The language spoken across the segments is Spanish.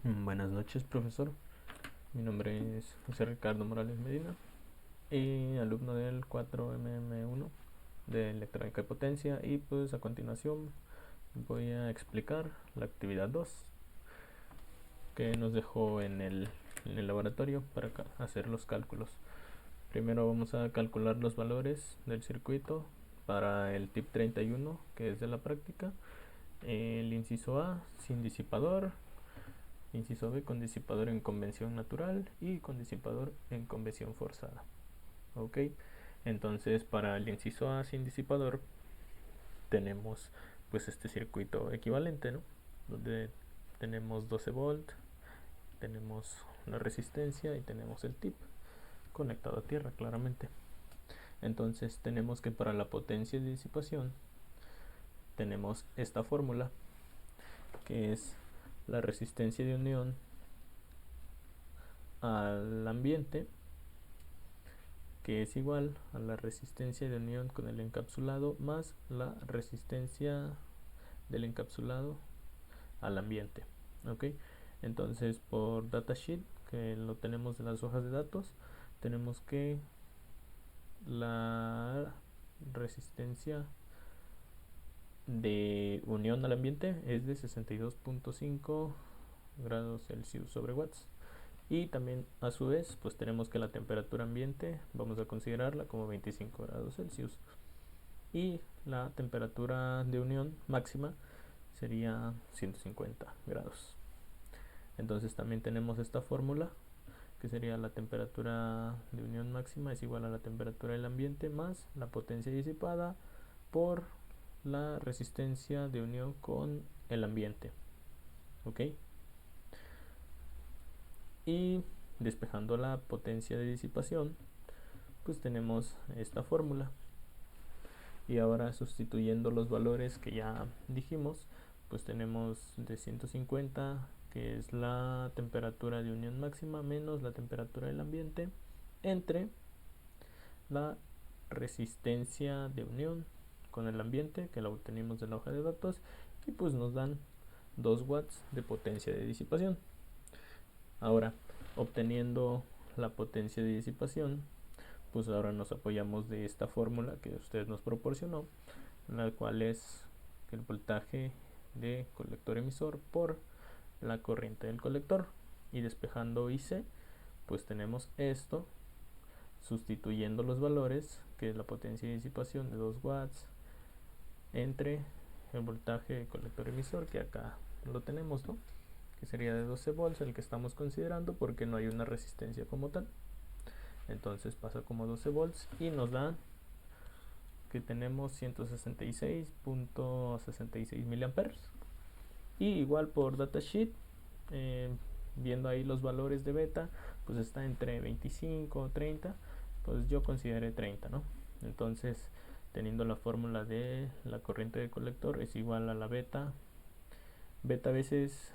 Buenas noches, profesor. Mi nombre es José Ricardo Morales Medina y alumno del 4MM1 de electrónica y potencia, y pues a continuación voy a explicar la actividad 2 que nos dejó en el laboratorio para hacer los cálculos. Primero vamos a calcular los valores del circuito para el tip 31, que es de la práctica. El inciso A sin disipador, inciso B con disipador en convención natural y con disipador en convención forzada. Ok, entonces para el inciso A sin disipador tenemos pues este circuito equivalente, ¿no? Donde tenemos 12 volt, tenemos la resistencia y tenemos el tip conectado a tierra, claramente. Entonces tenemos que para la potencia de disipación tenemos esta fórmula, que es la resistencia de unión al ambiente, que es igual a la resistencia de unión con el encapsulado más la resistencia del encapsulado al ambiente. Ok, entonces por datasheet, que lo tenemos en las hojas de datos, tenemos que la resistencia de unión al ambiente es de 62.5 grados Celsius sobre watts. Y también a su vez pues tenemos que la temperatura ambiente vamos a considerarla como 25 grados Celsius, y la temperatura de unión máxima sería 150 grados. Entonces también tenemos esta fórmula, que sería la temperatura de unión máxima es igual a la temperatura del ambiente más la potencia disipada por la resistencia de unión con el ambiente. Ok, y despejando la potencia de disipación pues tenemos esta fórmula. Y ahora sustituyendo los valores que ya dijimos, pues tenemos de 150, que es la temperatura de unión máxima, menos la temperatura del ambiente, entre la resistencia de unión con el ambiente, que la obtenimos de la hoja de datos, y pues nos dan 2 watts de potencia de disipación. Ahora, obteniendo la potencia de disipación, pues ahora nos apoyamos de esta fórmula que usted nos proporcionó, la cual es el voltaje de colector emisor por la corriente del colector. Y despejando IC, pues tenemos esto, sustituyendo los valores, que es la potencia de disipación de 2 watts, entre el voltaje de colector emisor, que acá lo tenemos, ¿no? Que sería de 12 volts, el que estamos considerando porque no hay una resistencia como tal. Entonces pasa como 12 volts y nos da que tenemos 166.66 miliamperes. Y igual por datasheet, viendo ahí los valores de beta, pues está entre 25 o 30, pues yo consideré 30, ¿no? Entonces, teniendo la fórmula de la corriente de colector es igual a la beta veces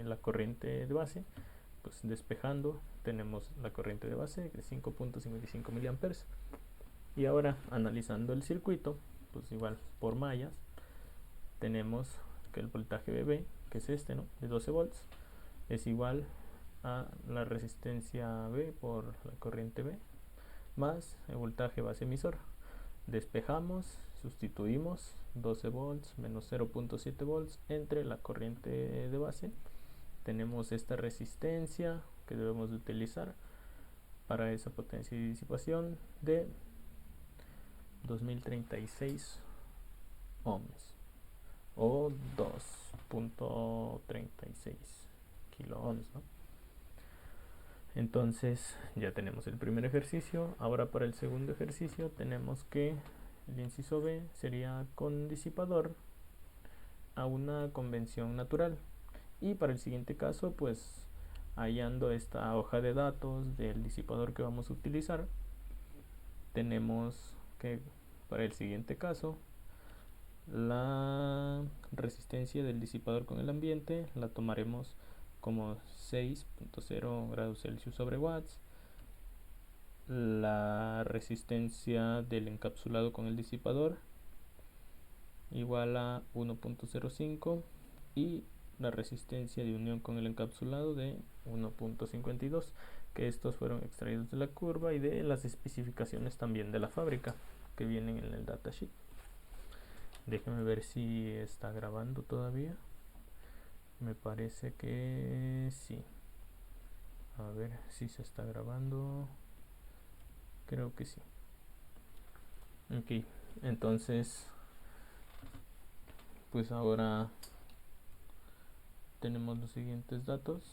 la corriente de base, pues despejando tenemos la corriente de base de 5.55 miliamperes. Y ahora analizando el circuito, pues igual por mallas, tenemos que el voltaje BB, que es este, ¿no? De 12 volts, es igual a la resistencia B por la corriente B más el voltaje base emisor. Despejamos, sustituimos 12 volts menos 0.7 volts entre la corriente de base. Tenemos esta resistencia que debemos de utilizar para esa potencia de disipación de 2036 ohms o 2.36 kilo ohms, ¿no? Entonces ya tenemos el primer ejercicio. Ahora para el segundo ejercicio tenemos que el inciso B sería con disipador a una convención natural. Y para el siguiente caso, pues hallando esta hoja de datos del disipador que vamos a utilizar, tenemos que para el siguiente caso la resistencia del disipador con el ambiente la tomaremos como 6.0 grados Celsius sobre watts. La resistencia del encapsulado con el disipador igual a 1.05, y la resistencia de unión con el encapsulado de 1.52, que estos fueron extraídos de la curva y de las especificaciones también de la fábrica que vienen en el datasheet. Déjenme ver si está grabando todavía. Me parece que sí. A ver si se está grabando. Creo que sí. Ok, entonces pues ahora tenemos los siguientes datos.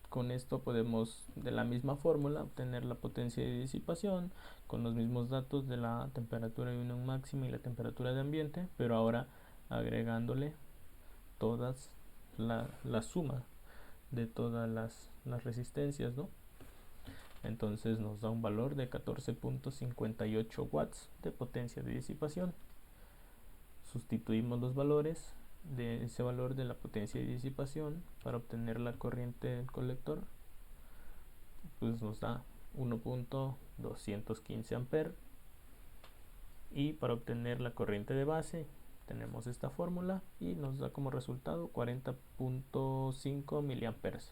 Con esto podemos de la misma fórmula obtener la potencia de disipación con los mismos datos de la temperatura de unión máxima y la temperatura de ambiente, pero ahora agregándole todas la suma de todas las resistencias, ¿no? Entonces nos da un valor de 14.58 watts de potencia de disipación. Sustituimos los valores de ese valor de la potencia de disipación para obtener la corriente del colector, pues nos da 1.215 amperes, y para obtener la corriente de base tenemos esta fórmula y nos da como resultado 40.5 miliamperes.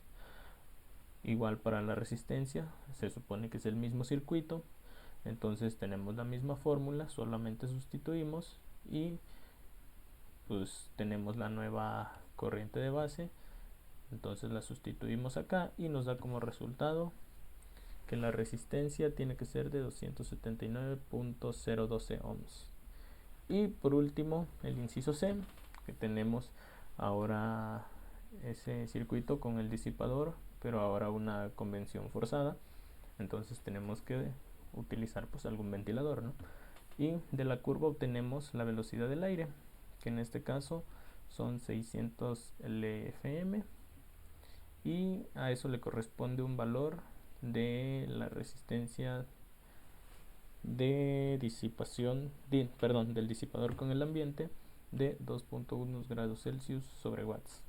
Igual para la resistencia, se supone que es el mismo circuito, entonces tenemos la misma fórmula, solamente sustituimos y pues tenemos la nueva corriente de base, entonces la sustituimos acá y nos da como resultado que la resistencia tiene que ser de 279.012 ohms. Y por último el inciso C, que tenemos ahora ese circuito con el disipador, pero ahora una convención forzada, entonces tenemos que utilizar pues algún ventilador, ¿no? Y de la curva obtenemos la velocidad del aire, que en este caso son 600 LFM, y a eso le corresponde un valor de la resistencia de disipación, del disipador con el ambiente de 2.1 grados Celsius sobre watts.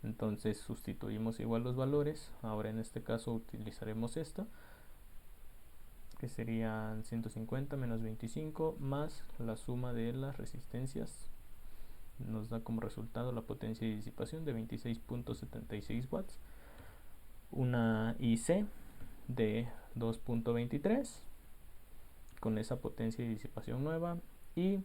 Entonces sustituimos igual los valores, ahora en este caso utilizaremos esto, que serían 150 menos 25 más la suma de las resistencias, nos da como resultado la potencia de disipación de 26.76 watts, una IC de 2.23 con esa potencia de disipación nueva, y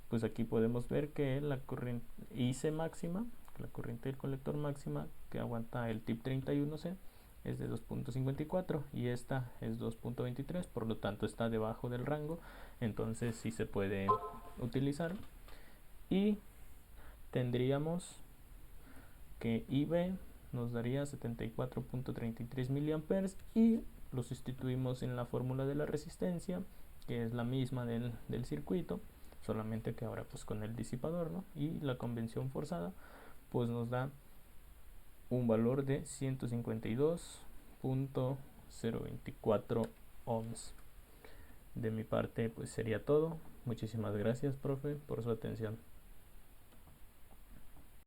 pues aquí podemos ver que la corriente IC máxima, la corriente del colector máxima que aguanta el tip 31C, es de 2.54 y esta es 2.23, por lo tanto está debajo del rango, entonces sí se puede utilizar. Y tendríamos que IB nos daría 74.33 miliamperes y lo sustituimos en la fórmula de la resistencia, que es la misma del circuito, solamente que ahora pues con el disipador, ¿no? Y la convención forzada pues nos da un valor de 152.024 ohms. De mi parte pues sería todo. Muchísimas gracias, profe, por su atención.